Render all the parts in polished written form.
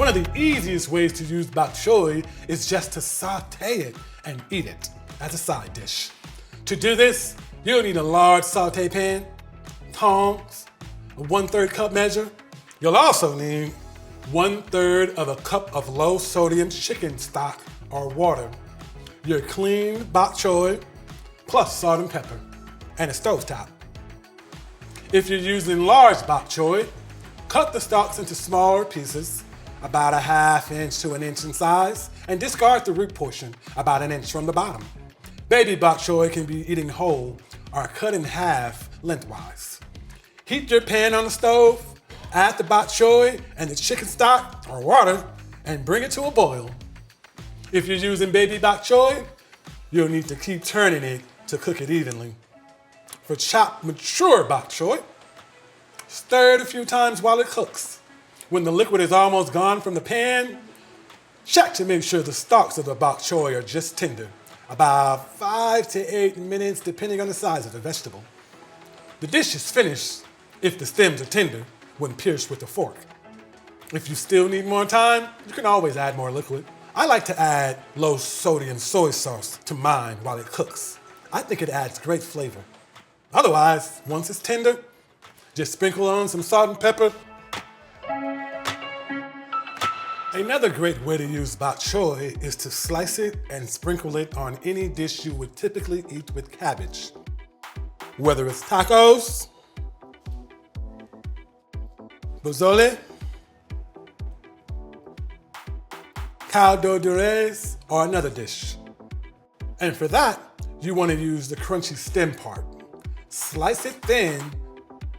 One of the easiest ways to use bok choy is just to saute it and eat it as a side dish. To do this, you'll need a large saute pan, tongs, a 1/3 cup measure. You'll also need 1/3 of a cup of low sodium chicken stock or water, your clean bok choy, plus salt and pepper, and a stovetop. If you're using large bok choy, cut the stalks into smaller pieces, about 1/2 inch to 1 inch in size, and discard the root portion about 1 inch from the bottom. Baby bok choy can be eaten whole or cut in half lengthwise. Heat your pan on the stove, add the bok choy and the chicken stock or water, and bring it to a boil. If you're using baby bok choy, you'll need to keep turning it to cook it evenly. For chopped mature bok choy, stir it a few times while it cooks. When the liquid is almost gone from the pan, check to make sure the stalks of the bok choy are just tender, about 5 to 8 minutes depending on the size of the vegetable. The dish is finished if the stems are tender when pierced with a fork. If you still need more time, you can always add more liquid. I like to add low sodium soy sauce to mine while it cooks. I think it adds great flavor. Otherwise, once it's tender, just sprinkle on some salt and pepper. Another great way to use bok choy is to slice it and sprinkle it on any dish you would typically eat with cabbage. Whether it's tacos, pozole, caldo de res, or another dish. And for that, you want to use the crunchy stem part. Slice it thin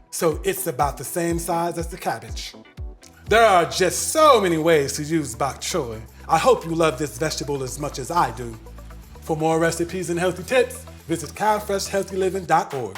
so it's about the same size as the cabbage. There are just so many ways to use bok choy. I hope you love this vegetable as much as I do. For more recipes and healthy tips, visit CalFreshHealthyLiving.org.